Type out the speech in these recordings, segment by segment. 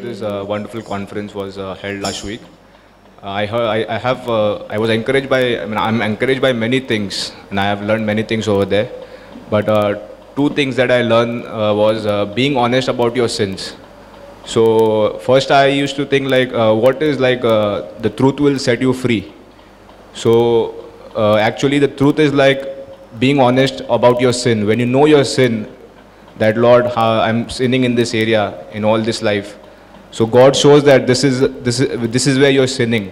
this wonderful conference was held last week. I heard, I have, I was encouraged by, I mean, I'm encouraged by many things, and I have learned many things over there. But two things that I learned was being honest about your sins. So first, I used to think like, what is like the truth will set you free. So actually, the truth is like being honest about your sin. When you know your sin, that Lord, I'm sinning in this area, in all this life. So God shows that this is where you're sinning.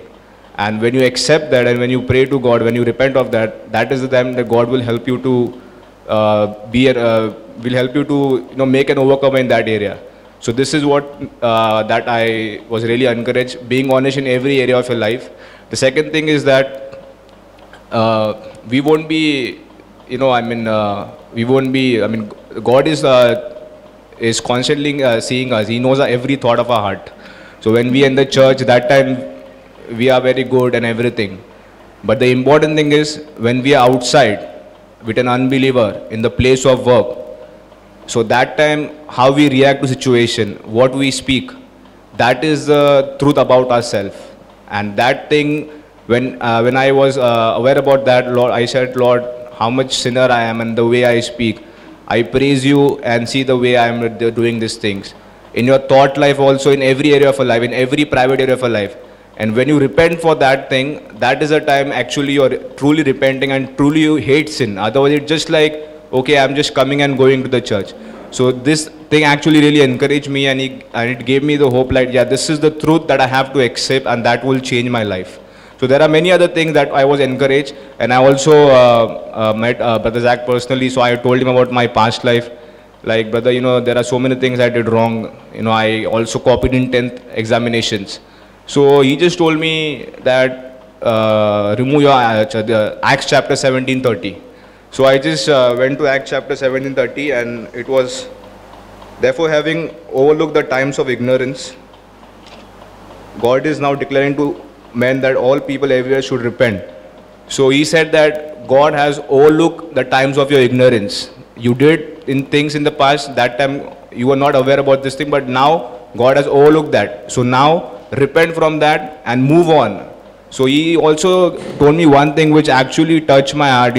And when you accept that and when you pray to God, when you repent of that, that is the time that God will help you to make an overcomer in that area. So this is what that I was really encouraged, being honest in every area of your life. The second thing is that we won't be, God is constantly seeing us. He knows every thought of our heart. So when we are in the church, that time we are very good and everything. But the important thing is when we are outside with an unbeliever in the place of work, so that time how we react to situation, what we speak, that is the truth about ourselves. And that thing, when I was aware about that, Lord, I said, Lord, how much sinner I am and the way I speak. I praise you and see the way I am doing these things. In your thought life also, in every area of your life, in every private area of your life. And when you repent for that thing, that is the time actually you're truly repenting and truly you hate sin. Otherwise it's just like, okay, I'm just coming and going to the church. So this thing actually really encouraged me and it gave me the hope like, yeah, this is the truth that I have to accept and that will change my life. So there are many other things that I was encouraged, and I also met Brother Zach personally, so I told him about my past life. Like, brother, there are so many things I did wrong. I also copied in 10th examinations. So he just told me that remove your Acts chapter 17:30. So I just went to Acts chapter 17:30, and it was, therefore having overlooked the times of ignorance, God is now declaring to men that all people everywhere should repent. So he said that God has overlooked the times of your ignorance. You did in things in the past, that time you were not aware about this thing, but now God has overlooked that. So now repent from that and move on. So he also told me one thing which actually touched my heart,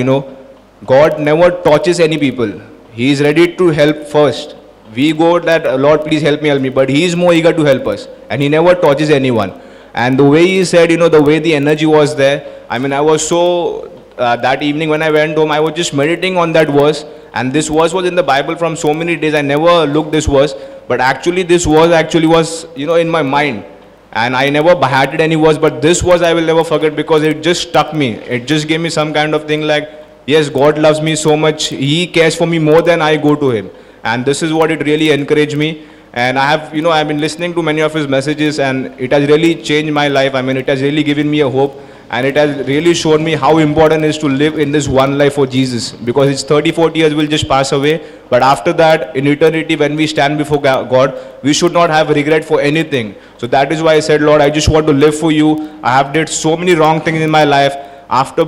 God never touches any people. He is ready to help first. We go that, Lord, please help me, but he is more eager to help us. And he never touches anyone. And the way he said, the way the energy was there, I was so, that evening when I went home, I was just meditating on that verse. And this verse was in the Bible from so many days. I never looked this verse. But actually this verse actually was, in my mind. And I never had it any verse. But this verse I will never forget because it just stuck me. It just gave me some kind of thing like, yes, God loves me so much. He cares for me more than I go to him. And this is what it really encouraged me. And I have, I've been listening to many of his messages and it has really changed my life. It has really given me a hope and it has really shown me how important it is to live in this one life for Jesus. Because it's 30, 40 years will just pass away. But after that, in eternity, when we stand before God, we should not have regret for anything. So that is why I said, Lord, I just want to live for you. I have did so many wrong things in my life. After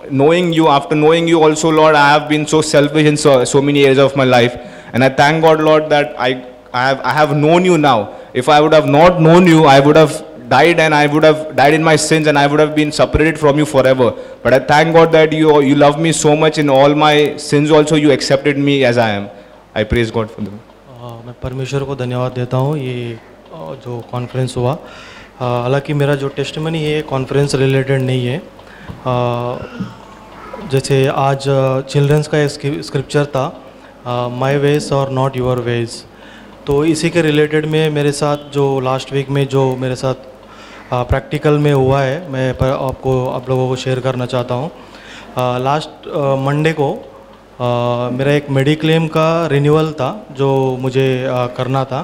knowing you also, Lord, I have been so selfish in so many areas of my life. And I thank God, Lord, that I have known you now. If I would have not known you, I would have died and I would have died in my sins and I would have been separated from you forever. But I thank God that you love me so much in all my sins also you accepted me as I am. I praise God for them. मैं परमेश्वर को धन्यवाद देता हूँ ये जो conference हुआ. हालांकि मेरा जो टेस्टिमनी है कॉन्फ्रेंस रिलेटेड नहीं है. जैसे आज चिल्ड्रंस का एक स्क्रिप्चर था, माय वेज और नॉट योर वेज. तो इसी के रिलेटेड में मेरे साथ जो लास्ट वीक में जो मेरे साथ प्रैक्टिकल में हुआ है, मैं आप लोगों को शेयर करना चाहता हूँ. लास्ट मंडे को मेरा एक मेडिक्लेम का रिन्यूअल था जो मुझे करना था.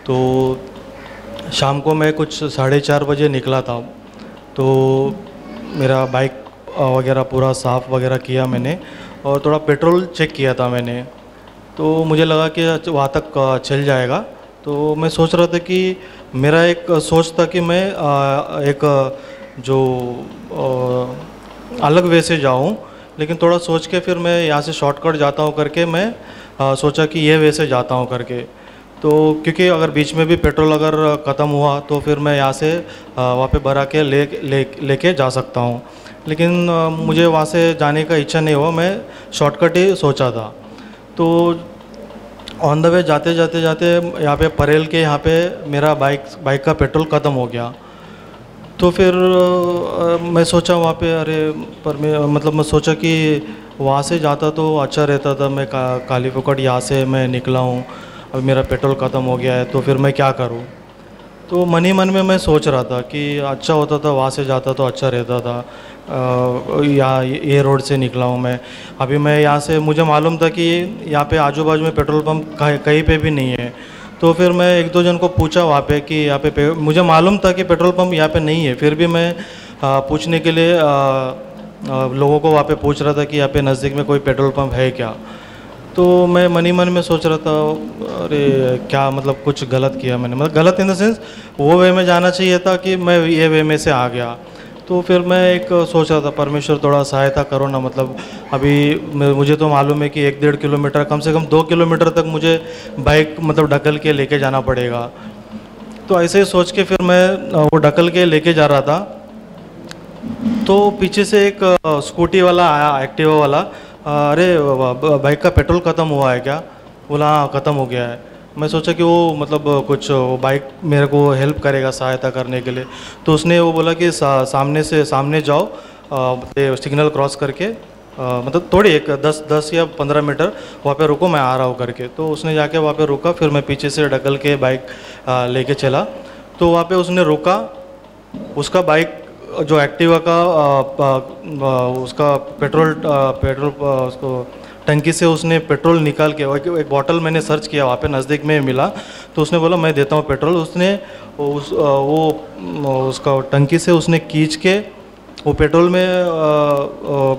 तो शाम को मैं कुछ 4:30 बजे निकला था. तो मेरा बाइक वगैरह पूरा साफ़ वगैरह किया मैंने और थोड़ा पेट्रोल चेक किया था मैंने. तो मुझे लगा कि वहाँ तक चल जाएगा. तो मैं सोच रहा था कि मेरा एक सोच था कि मैं एक जो अलग वे से जाऊँ, लेकिन थोड़ा सोच के फिर मैं यहाँ से शॉर्टकट जाता हूँ करके मैं सोचा कि ये वे से जाता हूँ करके. तो क्योंकि अगर बीच में भी पेट्रोल अगर ख़त्म हुआ तो फिर मैं यहाँ से वहाँ पे भरा के लेके जा सकता हूँ। लेकिन मुझे वहाँ से जाने का इच्छा नहीं हुआ, मैं शॉर्टकट ही सोचा था। तो ऑन द वे जाते जाते जाते यहाँ पे परेल के यहाँ पे मेरा बाइक का पेट्रोल ख़त्म हो गया। तो फिर मैं सोचा वहाँ पे मतलब मैं सोचा कि वहाँ से जाता तो अच्छा रहता था। मैं काली फोकट यहाँ से मैं निकला हूँ, अब मेरा पेट्रोल ख़त्म हो गया है, तो फिर मैं क्या करूँ। तो मन ही मन में मैं सोच रहा था कि अच्छा होता था वहाँ से जाता तो अच्छा रहता था। यहाँ ये रोड से निकला हूँ मैं, अभी मैं यहाँ से, मुझे मालूम था कि यहाँ पे आजू बाजू में पेट्रोल पंप कहीं पे भी नहीं है। तो फिर मैं एक दो जन को पूछा वहाँ पे कि यहाँ पे मुझे मालूम था कि पेट्रोल पंप यहाँ पे नहीं है, फिर भी मैं पूछने के लिए लोगों को वहाँ पे पूछ रहा था कि यहाँ पे नज़दीक में कोई पेट्रोल पंप है क्या। तो मैं मन ही मन में सोच रहा था अरे क्या मतलब कुछ गलत किया मैंने, मतलब गलत इन द सेंस वो वे में जाना चाहिए था कि मैं ये वे में से आ गया। तो फिर मैं एक सोच रहा था परमेश्वर थोड़ा सहायता करो ना, मतलब अभी मुझे तो मालूम है कि 1-1.5 किलोमीटर, कम से कम 2 किलोमीटर तक मुझे बाइक मतलब ढकल के लेके जाना पड़ेगा। तो ऐसे ही सोच के फिर मैं वो ढकल के लेके जा रहा था। तो पीछे से एक स्कूटी वाला आया, एक्टिवा वाला, अरे बाइक का पेट्रोल ख़त्म हुआ है क्या? बोला हाँ ख़त्म हो गया है। मैं सोचा कि वो मतलब कुछ बाइक मेरे को हेल्प करेगा सहायता करने के लिए। तो उसने वो बोला कि सामने जाओ, सिग्नल क्रॉस करके मतलब थोड़ी एक 10 या 15 मीटर वहाँ पे रुको, मैं आ रहा हूँ करके। तो उसने जाके वहाँ पे रुका, फिर मैं पीछे से ढकल के बाइक लेके चला। तो वहाँ पे उसने रुका, उसका बाइक जो एक्टिवा का उसका पेट्रोल उसको टंकी से उसने पेट्रोल निकाल के, एक बॉटल मैंने सर्च किया वहाँ पे नज़दीक में मिला, तो उसने बोला मैं देता हूँ पेट्रोल। उसने उसका टंकी से उसने खींच के वो पेट्रोल में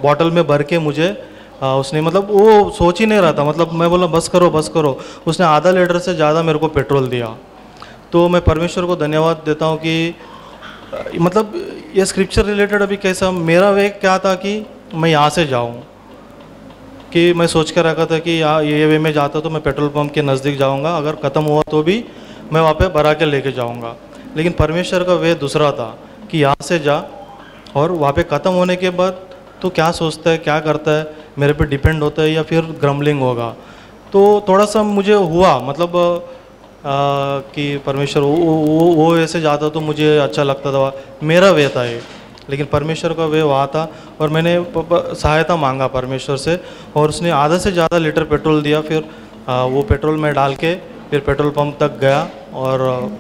बॉटल में भर के मुझे उसने, मतलब वो सोच ही नहीं रहा था, मतलब मैं बोला बस करो। उसने आधा लीटर से ज़्यादा मेरे को पेट्रोल दिया। तो मैं परमेश्वर को धन्यवाद देता हूँ कि मतलब ये स्क्रिप्चर रिलेटेड अभी कैसा मेरा वे क्या था कि मैं यहाँ से जाऊँ, कि मैं सोच कर रखा था कि ये वे में जाता तो मैं पेट्रोल पंप के नज़दीक जाऊँगा, अगर ख़त्म हुआ तो भी मैं वहाँ पे भरा के लेके जाऊँगा। लेकिन परमेश्वर का वे दूसरा था कि यहाँ से जा, और वहाँ पे ख़त्म होने के बाद तो क्या सोचता है क्या करता है मेरे पे डिपेंड होता है या फिर ग्रम्बलिंग होगा। तो थोड़ा सा मुझे हुआ मतलब कि परमेश्वर वो ऐसे जाता तो मुझे अच्छा लगता था, मेरा वे था ये। लेकिन परमेश्वर का वे वहाँ था और मैंने सहायता मांगा परमेश्वर से, और उसने आधा से ज़्यादा लीटर पेट्रोल दिया। फिर वो पेट्रोल में डाल के फिर पेट्रोल पंप तक गया। और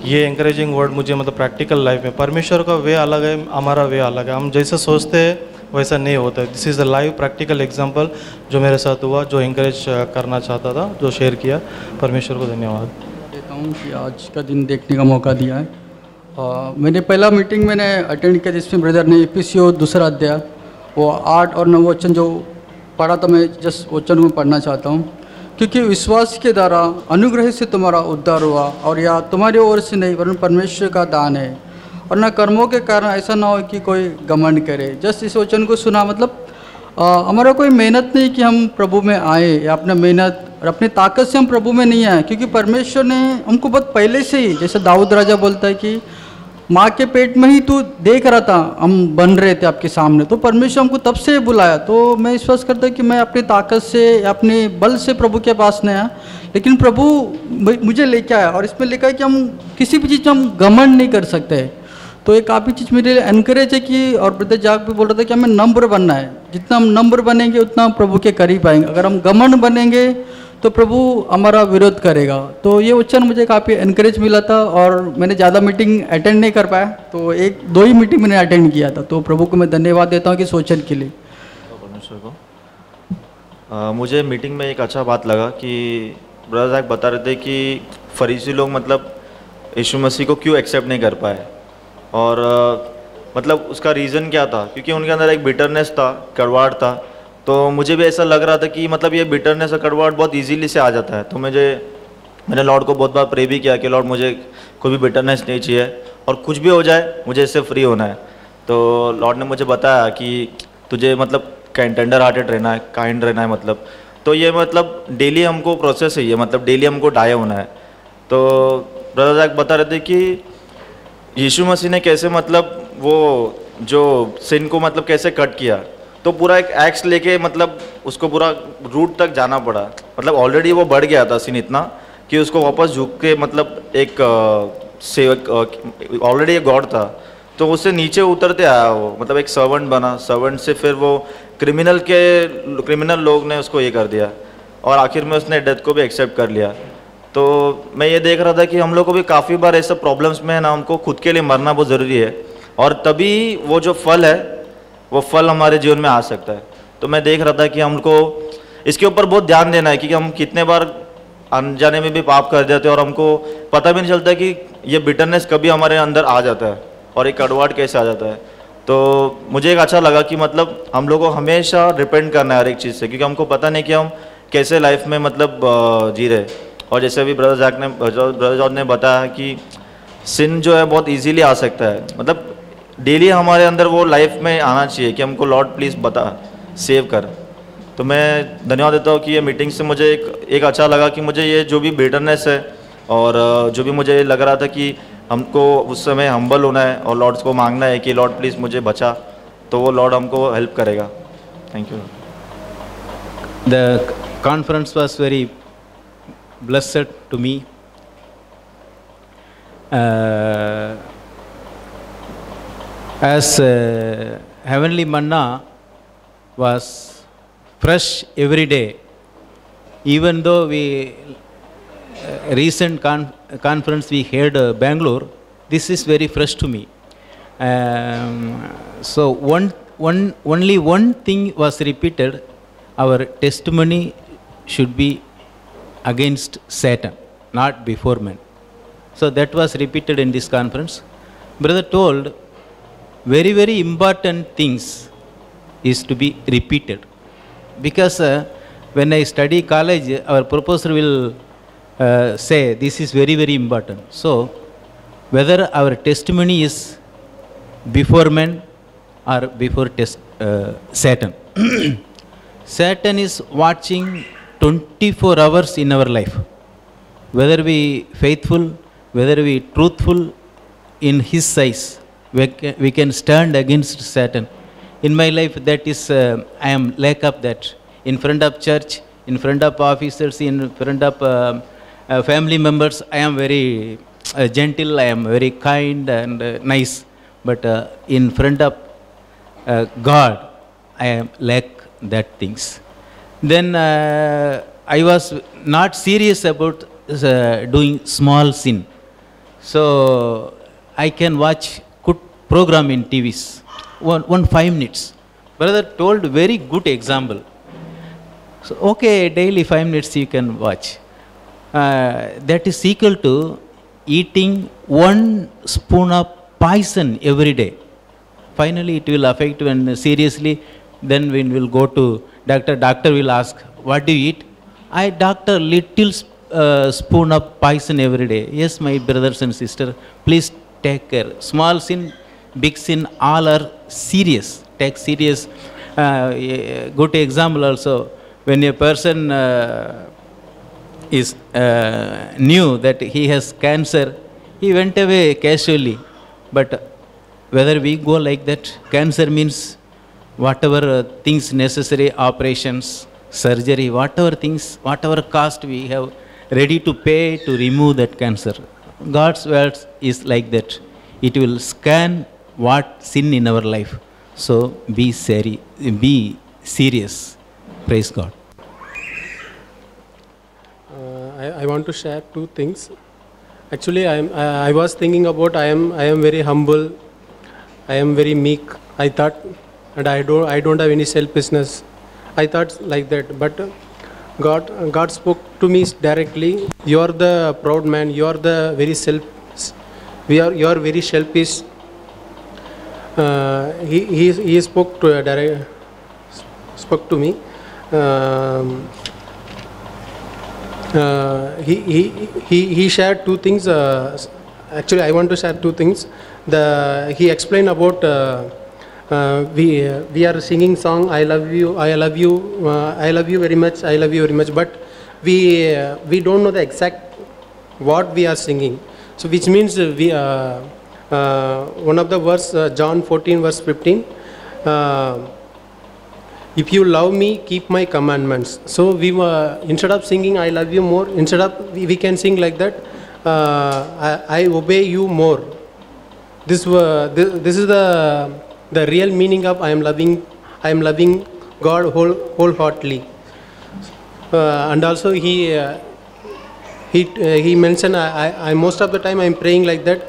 ये इंकरेजिंग वर्ड मुझे मतलब प्रैक्टिकल लाइफ में परमेश्वर का वे अलग है, हमारा वे अलग है। हम जैसे सोचते हैं वैसा नहीं होता है। This is a live practical example जो मेरे साथ हुआ, जो इंकरेज करना चाहता था, जो शेयर किया। परमेश्वर को धन्यवाद देता हूँ कि आज का दिन देखने का मौका दिया है। मैंने पहला मीटिंग मैंने अटेंड किया जिसमें ब्रदर ने एफिसियों 2 अध्याय वो 8 और 9 वचन जो पढ़ा था, मैं जस्ट वचन में पढ़ना चाहता हूँ। क्योंकि विश्वास के द्वारा अनुग्रह से तुम्हारा उद्धार हुआ, और यह तुम्हारी ओर से नहीं वरन परमेश्वर का दान है, और न कर्मों के कारण ऐसा ना हो कि कोई घमंड करे। जस्ट इस वचन को सुना, मतलब हमारा कोई मेहनत नहीं कि हम प्रभु में आए, या अपना मेहनत और अपनी ताकत से हम प्रभु में नहीं आए, क्योंकि परमेश्वर ने हमको बहुत पहले से ही, जैसे दाऊद राजा बोलता है कि माँ के पेट में ही तू देख रहा था, हम बन रहे थे आपके सामने, तो परमेश्वर हमको तब से बुलाया। तो मैं विश्वास करता हूँ कि मैं अपनी ताकत से या अपने बल से प्रभु के पास नहीं आया, लेकिन प्रभु मुझे लेके आया। और इसमें लिखा है कि हम किसी भी चीज़ में हम घमंड नहीं कर सकते। तो ये काफ़ी चीज़ मेरे लिए एनकरेज है कि, और ब्रदर जाग भी बोल रहा था कि हमें नम्र बनना है। जितना हम नम्र बनेंगे उतना हम प्रभु के करीब आएंगे। अगर हम घमंड बनेंगे तो प्रभु हमारा विरोध करेगा। तो ये वचन मुझे काफ़ी एनकरेज मिला था, और मैंने ज़्यादा मीटिंग अटेंड नहीं कर पाया, तो 1-2 ही मीटिंग मैंने अटेंड किया था। तो प्रभु को मैं धन्यवाद देता हूँ कि सोचन के लिए। परमेश्वर को मुझे मीटिंग में एक अच्छा बात लगा कि ब्रदर जाक बता रहे थे कि फरीसी लोग मतलब यीशु मसीह को क्यों एक्सेप्ट नहीं कर पाए, और मतलब उसका रीज़न क्या था, क्योंकि उनके अंदर एक बिटरनेस था, कड़वाहट था। तो मुझे भी ऐसा लग रहा था कि मतलब ये बिटरनेस और कड़वाहट बहुत इजीली से आ जाता है। तो मैंने लॉर्ड को बहुत बार प्रे भी किया कि लॉर्ड मुझे कोई भी बिटरनेस नहीं चाहिए, और कुछ भी हो जाए मुझे इससे फ्री होना है। तो लॉर्ड ने मुझे बताया कि तुझे मतलब टेंडर हार्टेड रहना है, काइंड रहना है, मतलब तो ये मतलब डेली हमको प्रोसेस है, ये मतलब डेली हमको डाई होना है। तो ब्रदर जैक बता रहे थे कि यीशु मसीह ने कैसे मतलब वो जो सिन को मतलब कैसे कट किया, तो पूरा एक एक्स लेके मतलब उसको पूरा रूट तक जाना पड़ा। मतलब ऑलरेडी वो बढ़ गया था सिन इतना कि उसको वापस झुक के मतलब एक ऑलरेडी एक गॉड था, तो उससे नीचे उतरते आया वो, मतलब एक सर्वेंट बना, सर्वेंट से फिर वो क्रिमिनल लोग ने उसको ये कर दिया और आखिर में उसने डेथ को भी एक्सेप्ट कर लिया। तो मैं ये देख रहा था कि हम लोग को भी काफ़ी बार ऐसे प्रॉब्लम्स में है ना, हमको खुद के लिए मरना बहुत ज़रूरी है और तभी वो जो फल है वो फल हमारे जीवन में आ सकता है। तो मैं देख रहा था कि हमको इसके ऊपर बहुत ध्यान देना है, क्योंकि हम कितने बार अनजाने में भी पाप कर देते हैं और हमको पता भी नहीं चलता कि ये बिटरनेस कभी हमारे अंदर आ जाता है और एक कड़वाहट कैसे आ जाता है। तो मुझे एक अच्छा लगा कि मतलब हम लोग को हमेशा रिपेंट करना है हर एक चीज़ से, क्योंकि हमको पता नहीं कि हम कैसे लाइफ में मतलब जी रहे। और जैसे अभी ब्रदर जॉर्ज ने बताया कि सिन जो है बहुत इजीली आ सकता है, मतलब डेली हमारे अंदर वो लाइफ में आना चाहिए कि हमको लॉर्ड प्लीज़ बता, सेव कर। तो मैं धन्यवाद देता हूँ कि ये मीटिंग से मुझे एक अच्छा लगा कि मुझे ये जो भी बेटरनेस है और जो भी मुझे लग रहा था कि हमको उस समय हम्बल होना है और लॉर्ड्स को मांगना है कि लॉर्ड प्लीज़ मुझे बचा, तो वो लॉर्ड हमको हेल्प करेगा। Thank you. The conference was very blessed to me. As heavenly manna was fresh every day, even though we recent conference we heard Bangalore, this is very fresh to me. So only one thing was repeated: our testimony should be against Satan, not before men. So that was repeated in this conference. Brother told very, very important things is to be repeated. Because when I study college, our professor will say this is very, very important. So whether our testimony is before men or before Satan. Satan is watching 24 hours in our life. Whether we faithful, whether we truthful in his size, we can stand against Satan. In my life, that is, I am lack of that. In front of church, in front of officers, in front of family members, I am very gentle, I am very kind and nice. But in front of God, I am lack that things. Then I was not serious about doing small sin. So I can watch good program in TVs, one 5 minutes. Brother told very good example. So okay, daily 5 minutes you can watch. That is equal to eating 1 spoon of poison every day. Finally it will affect when seriously, then when we will go to doctor will ask, what do you eat? I doctor little spoon of poison every day. Yes, my brothers and sisters, please take care. Small sin, big sin, all are serious. Take serious. Good example also, when a person is knew that he has cancer, he went away casually. But whether we go like that, cancer means whatever things necessary, operations, surgery, whatever things, whatever cost we have ready to pay to remove that cancer. God's word is like that. It will scan what sin in our life. So be serious. Praise God. I want to share 2 things. Actually, I was thinking about I am very humble. I am very meek. I thought, and I don't have any selfishness. I thought like that, but God spoke to me directly. You are the proud man. You are the very you are very selfish. He spoke to me. He shared 2 things. Actually, I want to share 2 things. He explained about we are singing song I love you, I love you, I love you very much, I love you very much. But we don't know the exact what we are singing. So which means one of the verse, John 14 verse 15, if you love me, keep my commandments. So we instead of singing I love you more, instead of we can sing like that, I obey you more. This is the real meaning of I am loving God wholeheartedly. And also he mentioned, I most of the time I am praying like that,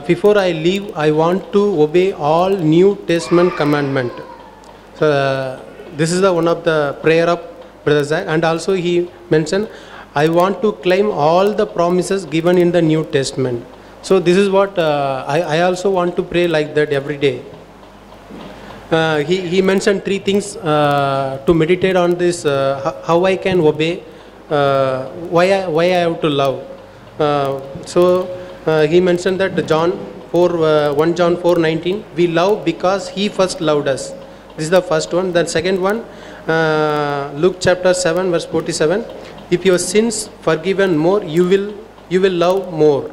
before I leave I want to obey all New Testament commandment. So this is the one of the prayer of Brother Zach. And also he mentioned, I want to claim all the promises given in the New Testament. So this is what I also want to pray like that every day. He mentioned 3 things to meditate on this, how I can obey, why I have to love. So he mentioned that 1 John 4:19, we love because he first loved us. This is the first one. The second one, Luke chapter 7 verse 47, if your sins forgiven more, you will love more.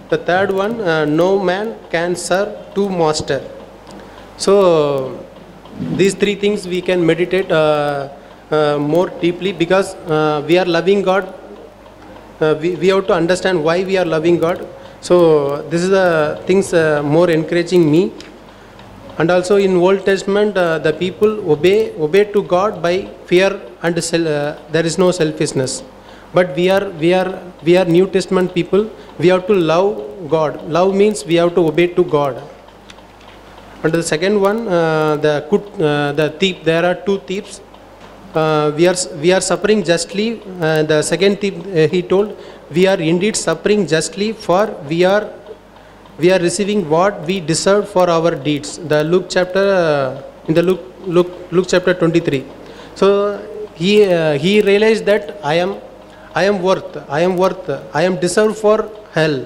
The third one, no man can serve 2 masters. So these 3 things we can meditate more deeply, because we are loving God. We have to understand why we are loving God. So this is the things more encouraging me. And also in Old Testament, the people obey to God by fear and there is no selfishness. But we are New Testament people. We have to love God. Love means we have to obey to God. And the second one, the thief. There are 2 thieves. We are suffering justly. The second thief, he told, we are indeed suffering justly, for we are receiving what we deserve for our deeds. The Luke chapter 23. So he realized that I am deserved for hell.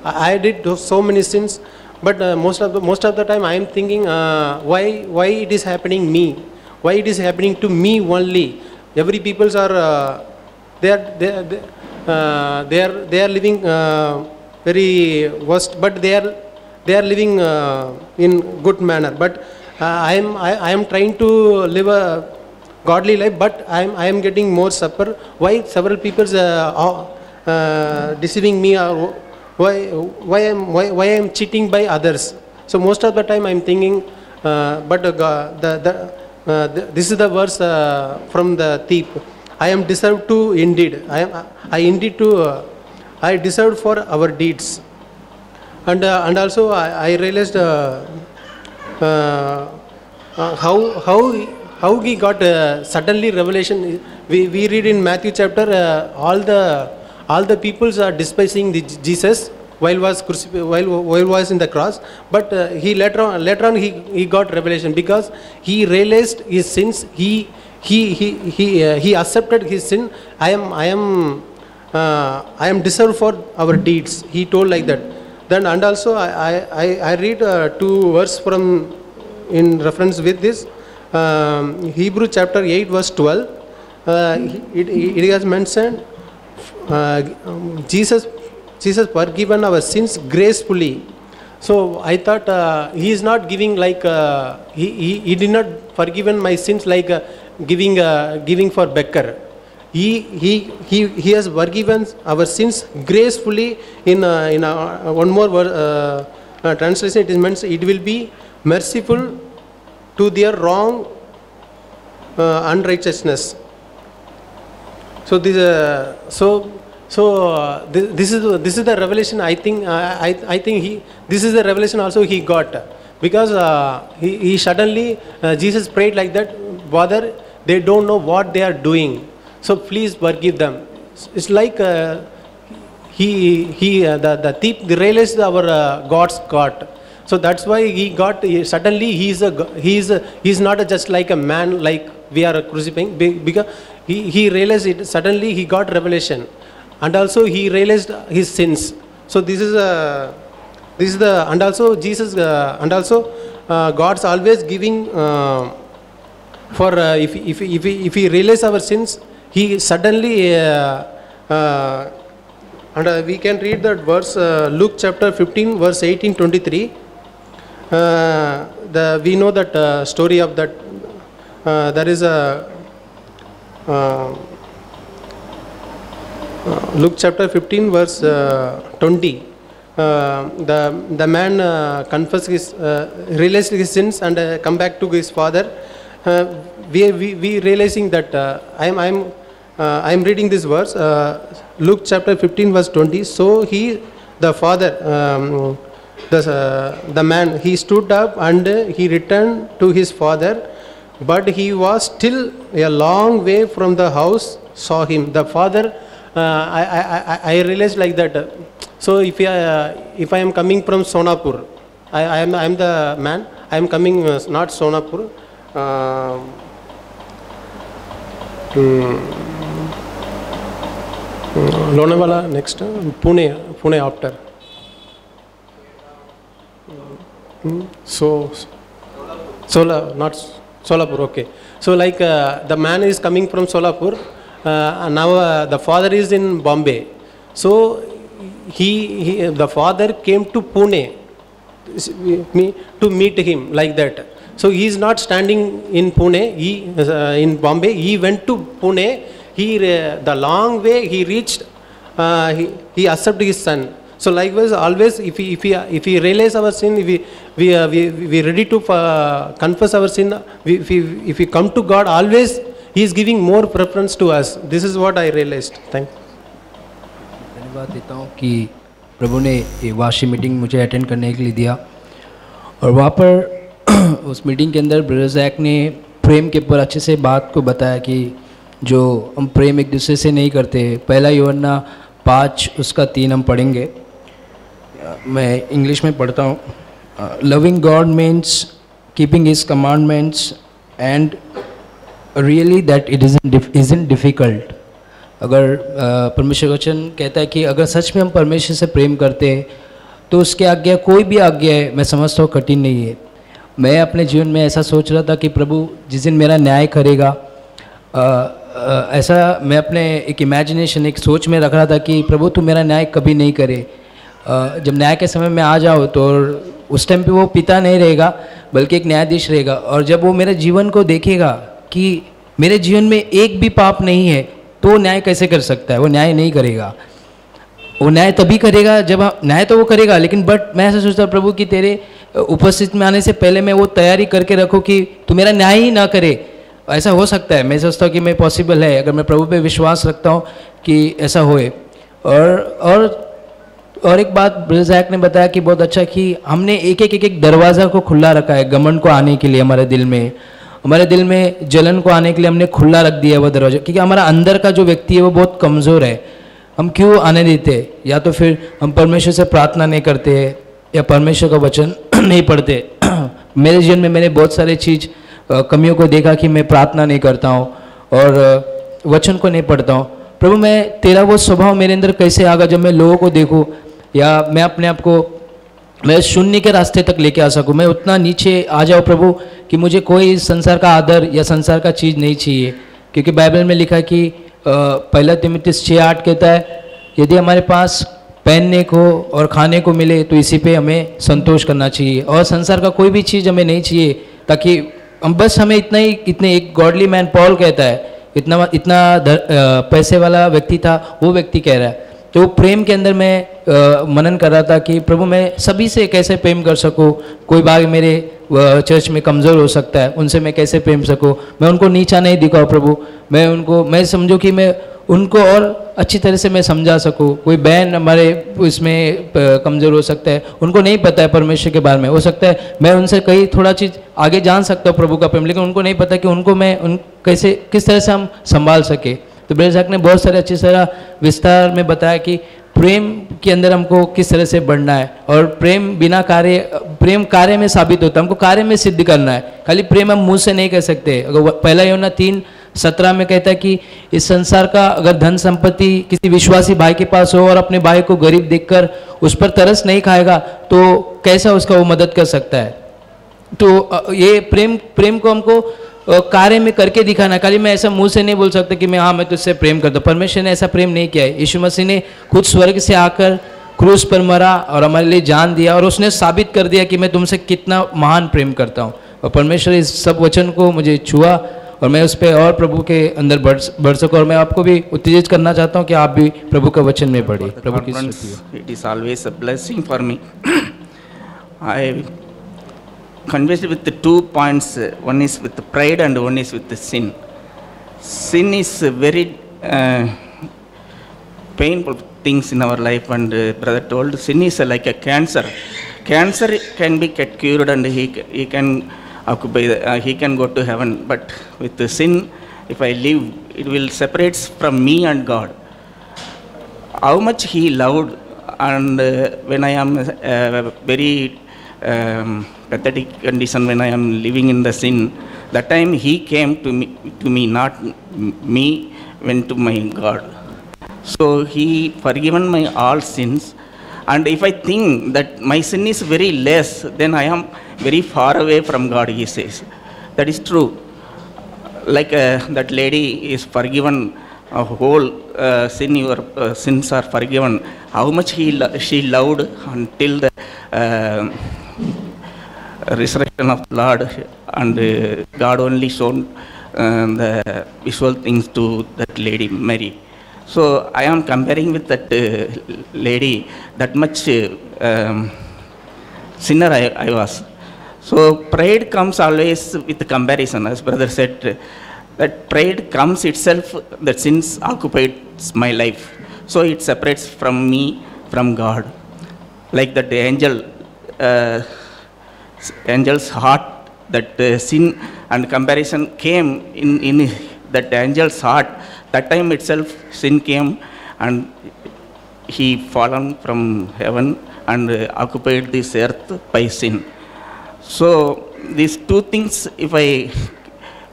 I did so many sins, but most of the time I am thinking, why it is happening me? Why it is happening to me only? Every peoples are they are living very worst, but they are living in good manner. But I am trying to live a godly life, but I am getting more suffer. Why several people deceiving me, or why I am cheating by others? So most of the time I am thinking, this is the verse from the thief. I am deserved to indeed. I deserved for our deeds. And also I realized how he got suddenly revelation. We read in Matthew chapter, all the peoples are despising Jesus while was in the cross, but he later on he got revelation, because he realized his sins. He accepted his sin. I am deserved for our deeds. He told like that. Then and also I read 2 verse from in reference with this. Hebrew chapter 8 verse 12. It has mentioned Jesus forgiven our sins gracefully. So I thought he is not giving like he did not forgiven my sins like giving for beggar. He has forgiven our sins gracefully. In one more translation, it is mentioned, it will be merciful to their wrong unrighteousness. So this this is the revelation. I think this is the revelation also he got, because he suddenly Jesus prayed like that, Father, they don't know what they are doing, so please forgive them. It's like the thief realized our God's God. So that's why he got suddenly he's not just like a man like we are crucifying, because he realized it suddenly. He got revelation, and also he realized his sins. So this is the and also Jesus and also God's always giving for if he realize our sins, he suddenly And we can read that verse, Luke chapter 15, verse 18-23. We know that story of that. There is a Luke chapter 15, verse 20. The man confessed his, realized his sins and come back to his father. We realizing that I am reading this verse, Luke chapter 15, verse 20. So the father, the man, he stood up and he returned to his father, but he was still a long way from the house. Saw him. The father, I realized like that. So if I am coming from Sonapur, I am the man. I am coming not Sonapur. Lonavala next, Pune after. So not Solapur, okay. So like the man is coming from Solapur, now the father is in Bombay. So the father came to Pune to meet him like that. So he is not standing in Pune, in Bombay. He went to Pune. The long way he reached, he accepted his son. So likewise, always if we realize our sin, if we ready to confess our sin, if we come to God, always He is giving more preference to us. This is what I realized. Thank you. धन्यवाद देता हूँ कि प्रभु ने ये वार्षिक meeting मुझे attend करने के लिए दिया, और वहाँ पर उस मीटिंग के अंदर ब्रदर जैक ने प्रेम के ऊपर अच्छे से बात को बताया कि जो हम प्रेम एक दूसरे से नहीं करते। पहला यूहन्ना 5 उसका 3 हम पढ़ेंगे। मैं इंग्लिश में पढ़ता हूँ। Loving God means keeping his commandments and really that it isn't difficult. अगर परमेश्वर वचन कहता है कि अगर सच में हम परमेश्वर से प्रेम करते हैं तो उसकी आज्ञा, कोई भी आज्ञा है, मैं समझता हूँ कठिन नहीं है। मैं अपने जीवन में ऐसा सोच रहा था कि प्रभु जिस दिन मेरा न्याय करेगा, ऐसा मैं अपने एक इमेजिनेशन, एक सोच में रख रहा था कि प्रभु तू मेरा न्याय कभी नहीं करे। जब न्याय के समय में आ जाओ तो उस टाइम पे वो पिता नहीं रहेगा बल्कि एक न्यायाधीश रहेगा, और जब वो मेरे जीवन को देखेगा कि मेरे जीवन में एक भी पाप नहीं है तो वो न्याय कैसे कर सकता है? वो न्याय नहीं करेगा। वो न्याय तभी करेगा जब न्याय तो वो करेगा, लेकिन बट मैं ऐसा सोचता प्रभु कि तेरे उपस्थित में आने से पहले मैं वो तैयारी करके रखूँ कि तू मेरा न्याय ही ना करे। ऐसा हो सकता है, मैं सोचता हूँ कि मैं पॉसिबल है, अगर मैं प्रभु पे विश्वास रखता हूँ कि ऐसा होए। और एक बात ब्रदर जैक ने बताया कि बहुत अच्छा कि हमने एक दरवाज़ा को खुला रखा है घमंड को आने के लिए। हमारे दिल में जलन को आने के लिए हमने खुला रख दिया है वो दरवाज़ा, क्योंकि हमारा अंदर का जो व्यक्ति है वो बहुत कमज़ोर है। हम क्यों आने देते? या तो फिर हम परमेश्वर से प्रार्थना नहीं करते या परमेश्वर का वचन नहीं पढ़ते। मेरे जीवन में मैंने बहुत सारे चीज़ कमियों को देखा कि मैं प्रार्थना नहीं करता हूँ और वचन को नहीं पढ़ता हूँ। प्रभु मैं तेरा वो स्वभाव मेरे अंदर कैसे आगा जब मैं लोगों को देखूँ, या मैं अपने आप को मैं शून्य के रास्ते तक लेके आ सकूँ, मैं उतना नीचे आ जाऊँ प्रभु कि मुझे कोई संसार का आदर या संसार का चीज़ नहीं चाहिए। क्योंकि बाइबल में लिखा है कि पहला तिमुथियुस 6:8 कहता है यदि हमारे पास पहनने को और खाने को मिले तो इसी पे हमें संतोष करना चाहिए, और संसार का कोई भी चीज़ हमें नहीं चाहिए, ताकि हम बस हमें इतने एक गॉडली मैन पॉल कहता है, इतना पैसे वाला व्यक्ति था वो व्यक्ति कह रहा है। तो प्रेम के अंदर मैं मनन कर रहा था कि प्रभु मैं सभी से कैसे प्रेम कर सकूं। कोई भाग मेरे चर्च में कमज़ोर हो सकता है, उनसे मैं कैसे प्रेम सकूं। मैं उनको नीचा नहीं दिखाऊं प्रभु, मैं समझूं कि मैं उनको और अच्छी तरह से मैं समझा सकूं। कोई बहन हमारे इसमें कमज़ोर हो सकता है, उनको नहीं पता है परमेश्वर के बारे में, हो सकता है मैं उनसे कई थोड़ा चीज़ आगे जान सकता हूँ प्रभु का प्रेम, लेकिन उनको नहीं पता कि उनको मैं किस तरह से हम संभाल सके। तो ब्रदर जैक ने बहुत सारे अच्छी तरह विस्तार में बताया कि प्रेम के अंदर हमको किस तरह से बढ़ना है, और प्रेम कार्य में साबित होता है, हमको कार्य में सिद्ध करना है। खाली प्रेम हम मुंह से नहीं कह सकते। अगर पहला यूहन्ना 3:17 में कहता है कि इस संसार का अगर धन संपत्ति किसी विश्वासी भाई के पास हो और अपने भाई को गरीब देखकर उस पर तरस नहीं खाएगा तो कैसा उसका वो मदद कर सकता है। तो ये प्रेम को हमको कार्य में करके दिखाना। खाली मैं ऐसा मुंह से नहीं बोल सकता कि मैं तुझसे प्रेम करता हूँ। परमेश्वर ने ऐसा प्रेम नहीं किया है। यीशु मसीह ने खुद स्वर्ग से आकर क्रूस पर मरा और हमारे लिए जान दिया, और उसने साबित कर दिया कि मैं तुमसे कितना महान प्रेम करता हूँ। और परमेश्वर इस सब वचन को मुझे छुआ और मैं उस पर और प्रभु के अंदर बढ़ सकूँ। और मैं आपको भी उत्तेजित करना चाहता हूँ कि आप भी प्रभु का वचन में बढ़े। प्रभु की स्तुति हो। It is always a blessing for me. I convinced with the 2 points. One is with the pride and one is with the sin. Sin is a very painful things in our life, and brother told sin is like a cancer. Cancer can be get cured and he can occupy, he can go to heaven. But with the sin, if I live, it will separate from me and God. How much he loved, and when I am very pathetic condition, when I am living in the sin, that time he came to me, not me went to my God. So he forgiven my all sins. And if I think that my sin is very less, then I am very far away from God, he says. That is true. Like that lady is forgiven a whole sin, your sins are forgiven. How much she loved until the resurrection of the Lord, and God only showed the visual things to that lady Mary. So I am comparing with that lady, that much sinner I was. So pride comes always with comparison, as brother said, that pride comes itself, that sins occupies my life. So it separates from me, from God. Like that angel's heart, that sin and comparison came in that angel's heart. That time itself sin came and he fallen from heaven and occupied this earth by sin. So these two things, if I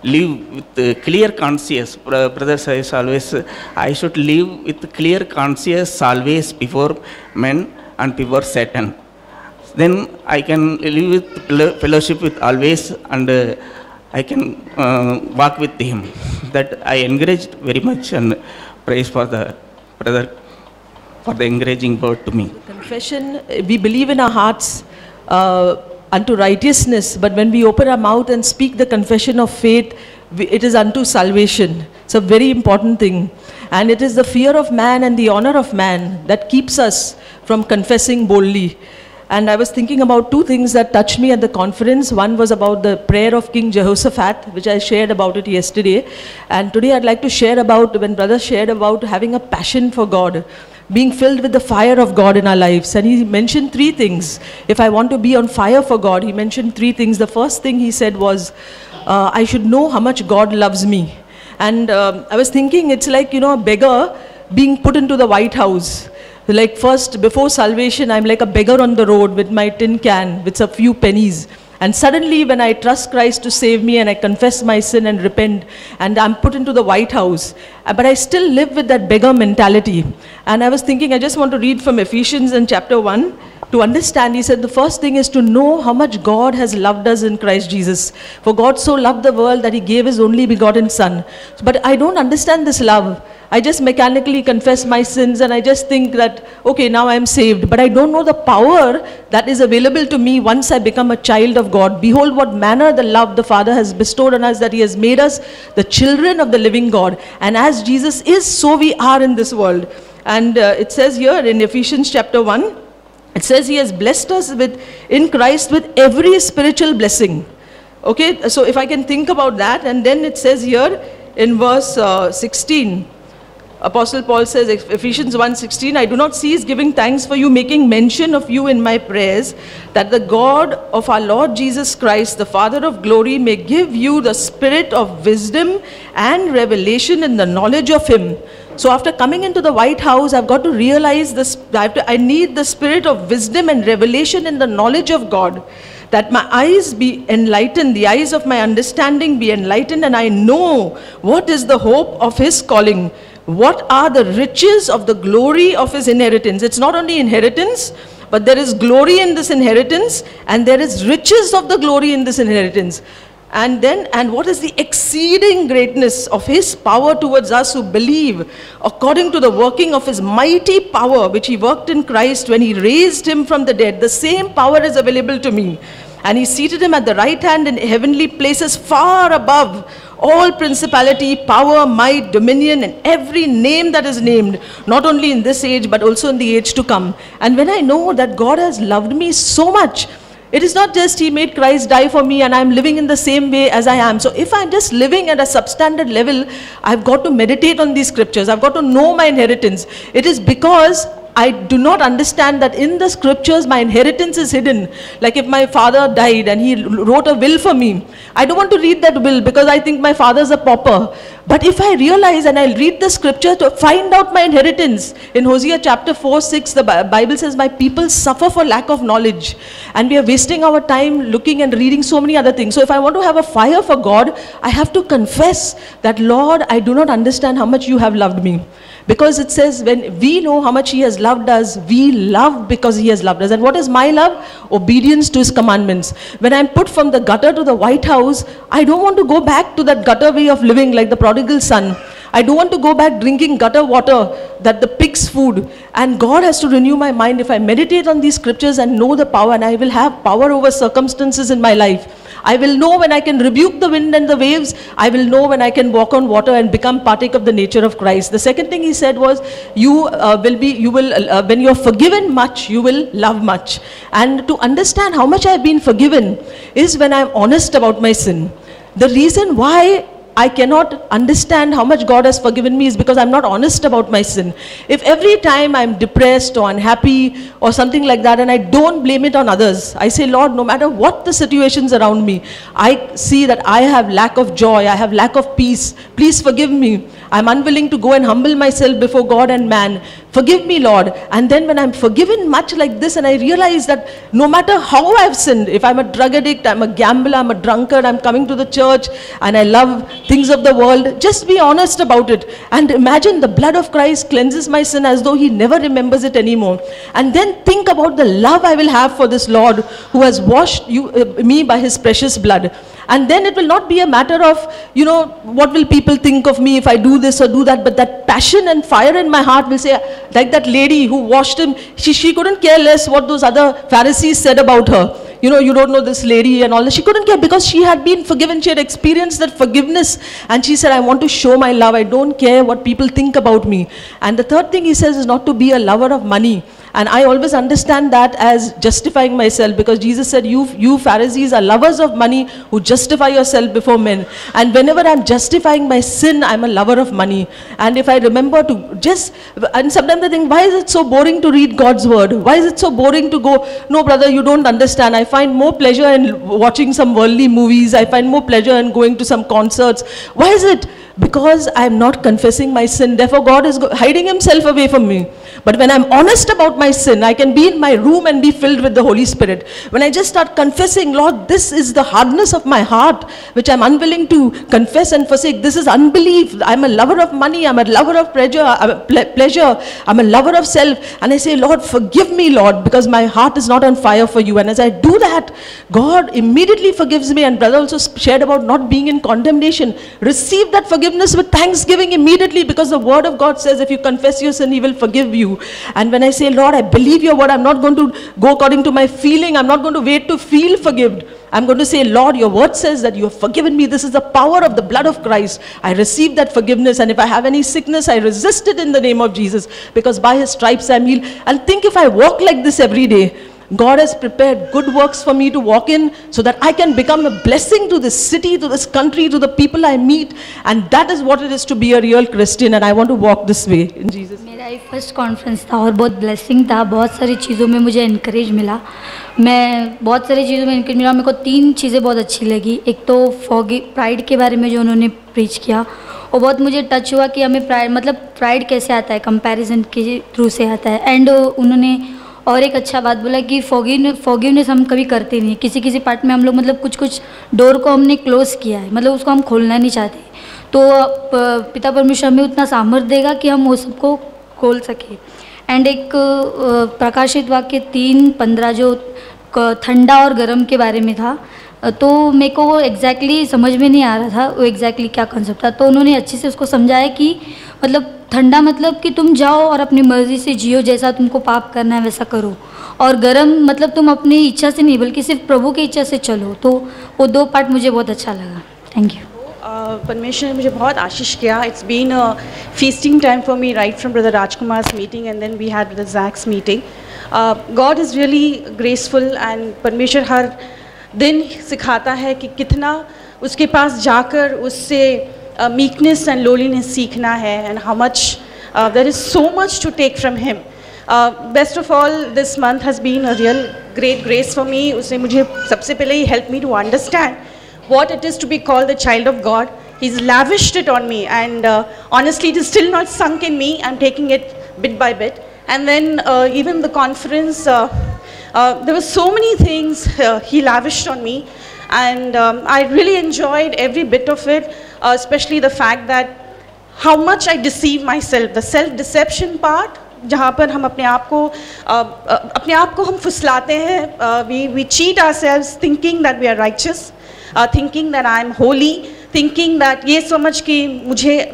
live with clear conscience, brother says always, I should live with clear conscience always before men and before Satan. Then I can live with fellowship with always, and I can walk with him. That I encouraged very much, and praise for the brother for the encouraging word to me. Confession, we believe in our hearts unto righteousness, but when we open our mouth and speak the confession of faith, it is unto salvation. It's a very important thing. And it is the fear of man and the honor of man that keeps us from confessing boldly. And I was thinking about two things that touched me at the conference. One was about the prayer of King Jehoshaphat, which I shared about it yesterday. And today I'd like to share about when brother shared about having a passion for God, being filled with the fire of God in our lives. And he mentioned three things. If I want to be on fire for God, he mentioned three things. The first thing he said was, I should know how much God loves me. And I was thinking, it's like, a beggar being put into the White House. Like first, before salvation, I'm like a beggar on the road with my tin can, with a few pennies. And suddenly when I trust Christ to save me and I confess my sin and repent, and I'm put into the White House, but I still live with that beggar mentality. And I was thinking, I just want to read from Ephesians in chapter 1. To understand, he said, the first thing is to know how much God has loved us in Christ Jesus. For God so loved the world that he gave his only begotten Son. But I don't understand this love. I just mechanically confess my sins and I just think that, okay, now I am saved. But I don't know the power that is available to me once I become a child of God. Behold what manner the love the Father has bestowed on us, that he has made us the children of the living God. And as Jesus is, so we are in this world. And it says here in Ephesians chapter 1, it says he has blessed us in Christ with every spiritual blessing. Okay, so if I can think about that, and then it says here in verse 16, Apostle Paul says, Ephesians 1:16, I do not cease giving thanks for you, making mention of you in my prayers, that the God of our Lord Jesus Christ, the Father of glory, may give you the spirit of wisdom and revelation in the knowledge of him. So after coming into the White House, I've got to realize this, I need the spirit of wisdom and revelation in the knowledge of God, that my eyes be enlightened, the eyes of my understanding be enlightened, and I know what is the hope of his calling. What are the riches of the glory of his inheritance? It's not only inheritance, but there is glory in this inheritance, and there is riches of the glory in this inheritance. And then, and what is the exceeding greatness of his power towards us who believe, according to the working of his mighty power, which he worked in Christ when he raised him from the dead. The same power is available to me. And he seated him at the right hand in heavenly places far above all principality, power, might, dominion, and every name that is named, not only in this age, but also in the age to come. And when I know that God has loved me so much, it is not just he made Christ die for me and I'm living in the same way as I am. So if I'm just living at a substandard level, I've got to meditate on these scriptures. I've got to know my inheritance. It is because I do not understand that in the scriptures my inheritance is hidden. Like if my father died and he wrote a will for me, I don't want to read that will because I think my father's a pauper. But if I realize and I read the scripture to find out my inheritance, in Hosea chapter 4:6, the Bible says, my people suffer for lack of knowledge. And we are wasting our time looking and reading so many other things. So if I want to have a fire for God, I have to confess that, Lord, I do not understand how much you have loved me. Because it says when we know how much he has loved us, we love because he has loved us. And what is my love? Obedience to his commandments. When I'm put from the gutter to the White House, I don't want to go back to that gutter way of living like the prodigal son. I don't want to go back drinking gutter water, that the pig's food. And God has to renew my mind. If I meditate on these scriptures and know the power, and I will have power over circumstances in my life. I will know when I can rebuke the wind and the waves. I will know when I can walk on water and become partake of the nature of Christ. The second thing he said was, when you're forgiven much, you will love much. And to understand how much I've been forgiven is when I'm honest about my sin. The reason why I cannot understand how much God has forgiven me is because I'm not honest about my sin. If every time I'm depressed or unhappy or something like that and I don't blame it on others, I say, Lord, no matter what the situations around me, I see that I have lack of joy, I have lack of peace. Please forgive me. I'm unwilling to go and humble myself before God and man. Forgive me, Lord. And then when I'm forgiven much like this and I realize that no matter how I've sinned, if I'm a drug addict, I'm a gambler, I'm a drunkard, I'm coming to the church and I love things of the world, just be honest about it. And imagine the blood of Christ cleanses my sin as though he never remembers it anymore. And then think about the love I will have for this Lord who has washed me by his precious blood. And then it will not be a matter of, what will people think of me if I do this or do that, but that passion and fire in my heart will say, like that lady who washed him, she couldn't care less what those other Pharisees said about her. You don't know this lady and all that. She couldn't care because she had been forgiven. She had experienced that forgiveness. And she said, I want to show my love. I don't care what people think about me. And the third thing he says is not to be a lover of money. And I always understand that as justifying myself, because Jesus said, you Pharisees are lovers of money who justify yourself before men. And whenever I'm justifying my sin, I'm a lover of money. And if I remember and sometimes I think, why is it so boring to read God's word? Why is it so boring to go, no brother, you don't understand. I find more pleasure in watching some worldly movies. I find more pleasure in going to some concerts. Why is it? Because I'm not confessing my sin. Therefore, God is hiding himself away from me. But when I'm honest about my sin, I can be in my room and be filled with the Holy Spirit. When I just start confessing, Lord, this is the hardness of my heart, which I'm unwilling to confess and forsake. This is unbelief. I'm a lover of money. I'm a lover of pleasure. I'm a lover of self. And I say, Lord, forgive me, Lord, because my heart is not on fire for you. And as I do that, God immediately forgives me. And brother also shared about not being in condemnation. Receive that forgiveness with thanksgiving immediately, because the word of God says if you confess your sin, he will forgive you. And when I say, Lord, I believe your word, I'm not going to go according to my feeling. I'm not going to wait to feel forgiven. I'm going to say, Lord, your word says that you have forgiven me. This is the power of the blood of Christ. I receive that forgiveness. And if I have any sickness, I resist it in the name of Jesus, because by his stripes I'm healed. And think, if I walk like this every day, God has prepared good works for me to walk in so that I can become a blessing to this city, to this country, to the people I meet. And that is what it is to be a real Christian. And I want to walk this way in Jesus. मेरा एक first conference था और बहुत blessing था. बहुत सारी चीज़ों में मुझे इनकरेज मिला. मैं बहुत सारी चीज़ों में इनकरेज मिला. मेरे को 3 चीज़ें बहुत अच्छी लगी. एक तो प्राइड के बारे में जो उन्होंने प्रीच किया, और बहुत मुझे टच हुआ कि हमें प्राइड कैसे आता है, कंपैरिजन के थ्रू से आता है. एंड उन्होंने और एक अच्छा बात बोला कि फॉरगिवनेस हम कभी करते नहीं. किसी पार्ट में हम लोग कुछ डोर को हमने क्लोज़ किया है, उसको हम खोलना नहीं चाहते. तो पिता परमेश्वर हमें उतना सामर्थ्य देगा कि हम वो सबको खोल सके. एंड एक प्रकाशित वाक्य 3:15 जो ठंडा और गर्म के बारे में था, तो मेरे को वो एग्जैक्टली समझ में नहीं आ रहा था वो एग्जैक्टली क्या कॉन्सेप्ट था। तो उन्होंने अच्छे से उसको समझाया कि मतलब ठंडा मतलब कि तुम जाओ और अपनी मर्ज़ी से जियो, जैसा तुमको पाप करना है वैसा करो, और गर्म मतलब तुम अपनी इच्छा से नहीं बल्कि सिर्फ प्रभु की इच्छा से चलो। तो वो 2 पार्ट मुझे बहुत अच्छा लगा। Thank you. परमेश्वर ने मुझे बहुत आशीष किया। It's been a feasting time for me right from brother Rajkumar's meeting and then we had brother Jack's meeting. God is really graceful and परमेश्वर हर दिन सिखाता है कि कितना उसके पास जाकर उससे मीकनेस एंड लोलीनेस सीखना है, and how much there is so much to take from him. Best of all this month has been a real great grace for me. उसने मुझे सबसे पहले ही help me to understand what it is to be called the child of God. He's lavished it on me, and honestly it is still not sunk in me. I'm taking it bit by bit. And then even the conference, there were so many things he lavished on me, and I really enjoyed every bit of it, especially the fact that how much I deceive myself, the self-deception part, जहाँ पर हम अपने आप को हम फुसलाते हैं। we cheat ourselves thinking that we are righteous, thinking that I am holy, thinking that ये समझ कि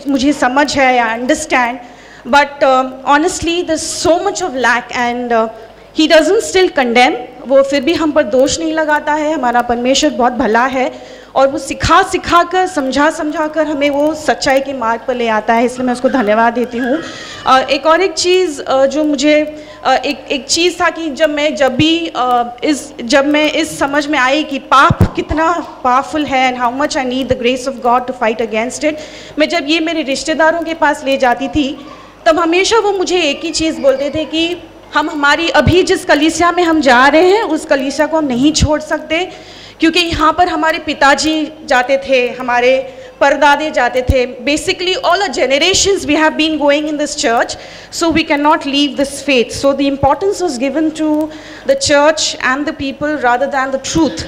मुझे समझ है, I understand, but honestly there's so much of lack, and he doesn't still condemn. वो फिर भी हम पर दोष नहीं लगाता है। हमारा परमेश्वर बहुत भला है और वो सिखा कर समझा कर हमें वो सच्चाई के मार्ग पर ले आता है, इसलिए मैं उसको धन्यवाद देती हूँ। एक चीज़ जो मुझे एक चीज़ था कि जब मैं इस समझ में आई कि पाप कितना पावरफुल है and how much I need the grace of God to fight against it, मैं जब ये मेरे रिश्तेदारों के पास ले जाती थी तब हमेशा वो मुझे एक ही चीज़ बोलते थे कि हम हमारी अभी जिस कलीसिया में हम जा रहे हैं उस कलीसिया को हम नहीं छोड़ सकते, क्योंकि यहाँ पर हमारे पिताजी जाते थे, हमारे परदादे जाते थे, basically all a generations we have been going in this church, so we can not leave this faith. So the importance was given to the church and the people rather than the truth.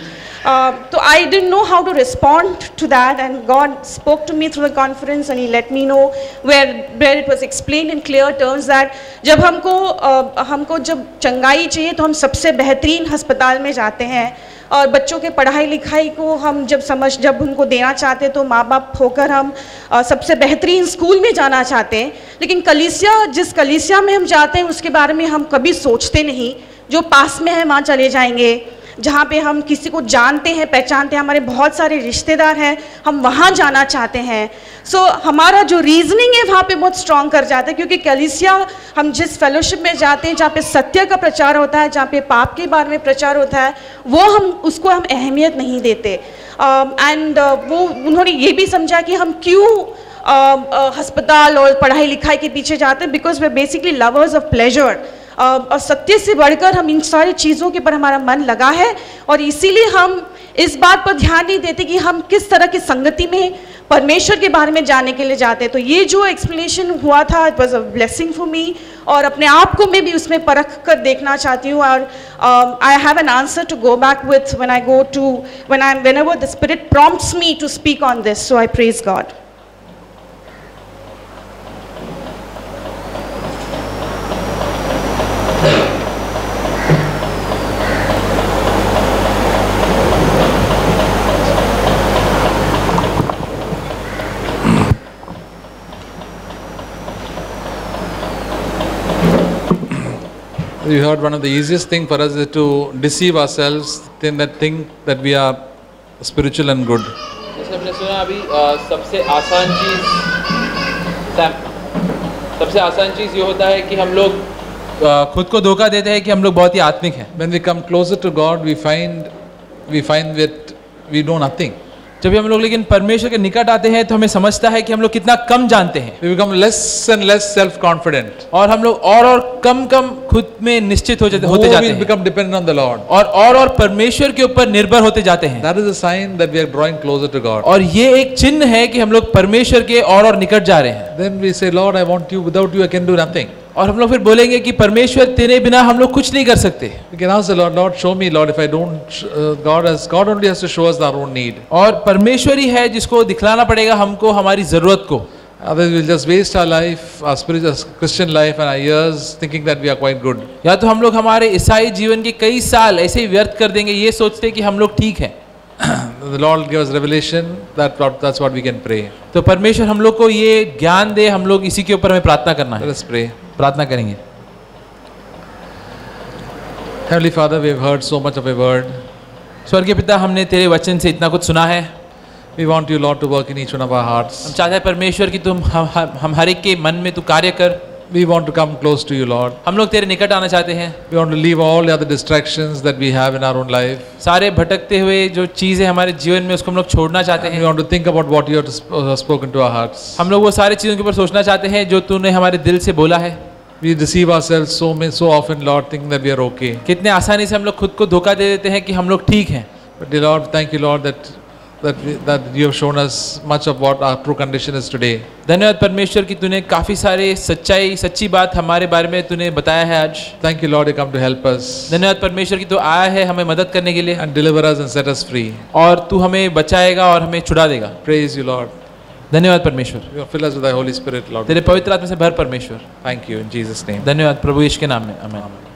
So I didn't know how to respond to that, and God spoke to me through the conference and He let me know where it was explained in clear terms that जब हमको जब चंगाई चाहिए तो हम सबसे बेहतरीन अस्पताल में जाते हैं, और बच्चों के पढ़ाई लिखाई को हम जब उनको देना चाहते हैं तो माँ बाप होकर हम सबसे बेहतरीन स्कूल में जाना चाहते हैं, लेकिन जिस कलीसिया में हम जाते हैं उसके बारे में हम कभी सोचते नहीं। जो पास में है वहाँ चले जाएंगे, जहाँ पे हम किसी को जानते हैं पहचानते हैं, हमारे बहुत सारे रिश्तेदार हैं, हम वहाँ जाना चाहते हैं। सो हमारा जो रीजनिंग है वहाँ पे बहुत स्ट्रॉन्ग कर जाता है, क्योंकि कलीसिया हम जिस फेलोशिप में जाते हैं जहाँ पे सत्य का प्रचार होता है, जहाँ पे पाप के बारे में प्रचार होता है, वो उसको हम अहमियत नहीं देते। एंड वो उन्होंने ये भी समझा कि हम क्यों अस्पताल और पढ़ाई लिखाई के पीछे जाते हैं, because way basically lovers of pleasure, और सत्य से बढ़कर हम इन सारी चीज़ों के पर हमारा मन लगा है, और इसीलिए हम इस बात पर ध्यान नहीं देते कि हम किस तरह की संगति में परमेश्वर के बारे में जानने के लिए जाते हैं। तो ये जो एक्सप्लेनेशन हुआ था, it was a blessing for me, और अपने आप को मैं भी उसमें परख कर देखना चाहती हूँ, और I have an answer to go back with whenever the Spirit prompts me to speak on this. So I praise God. You heard one of the easiest thing for us is to deceive ourselves, think that we are spiritual and good. जैसे हमने सुना अभी सबसे आसान चीज़ ये होता है कि हम लोग खुद को धोखा देते हैं कि हम लोग बहुत ही आत्मिक हैं। When we come closer to God, we find that we know nothing. जब भी हम लोग लेकिन परमेश्वर के निकट आते हैं तो हमें समझता है कि हम लोग कितना कम जानते हैं। We become less and less self-confident. और हम लोग और कम खुद में निश्चित होते जाते हैं। We become dependent on the Lord. और परमेश्वर के ऊपर निर्भर होते जाते हैं। That is a sign that we are drawing closer to God. और ये एक चिन्ह है कि हम लोग परमेश्वर के और निकट जा रहे हैं। Then we say, Lord, I want you. Without you, I can do nothing. और हम लोग फिर बोलेंगे कि परमेश्वर तेरे बिना हम लोग कुछ नहीं कर सकते। We can ask the Lord, Lord, show me, Lord, if I don't. God only has to show us our own need. और परमेश्वर ही है जिसको दिखलाना पड़ेगा हमको हमारी जरूरत को। Otherwise, we'll just waste our life, our spiritual Christian life, and our years thinking that we are quite good. या तो हम लोग हमारे ईसाई जीवन के कई साल ऐसे ही व्यर्थ कर देंगे ये सोचते कि हम लोग ठीक हैं। the Lord give us revelation. That's what we can pray. तो परमेश्वर हम लोग को ये ज्ञान दे, हम लोग इसी के ऊपर हमें प्रार्थना करना है. Let us pray. प्रार्थना करेंगे. Heavenly Father, we have heard so much of your word. स्वर्गीय पिता, हमने तेरे वचन से इतना कुछ सुना है. We want you, Lord, to work in each one of our hearts. हम चाहते हैं परमेश्वर कि तुम हम हर एक के मन में तू कार्य कर. We want to come close to you, Lord. हम लोग तेरे निकट आना चाहते हैं. We want to leave all the other distractions that we have in our own life. सारे भटकते हुए जो चीज़ें हमारे जीवन में उसको हम लोग छोड़ना चाहते हैं. We want to think about what you have spoken to our hearts. हम लोग वो सारी चीज़ों के ऊपर सोचना चाहते हैं जो तूने हमारे दिल से बोला है. We deceive ourselves so often, Lord, thinking that we are okay. कितने आसानी से हम लोग खुद को धोखा दे देते हैं कि हम लोग ठीक हैं. But dear Lord, thank you, Lord, that you have shown us much of what our true condition is today. धन्यवाद परमेश्वर कि तूने काफ़ी सारे सच्ची बात हमारे बारे में तूने बताया है आज. Thank you, Lord, you come to help us. धन्यवाद परमेश्वर कि तू आया है हमें मदद करने के लिए. And deliver us and set us free. और तू हमें बचाएगा और हमें छुड़ा देगा. Praise you, Lord. धन्यवाद परमेश्वर. You fill us with thy Holy Spirit, Lord. तेरे पवित्र आत्मा से भर परमेश्वर. Thank you in Jesus' name. धन्यवाद प्रभु यीशु के नाम में. आमीन.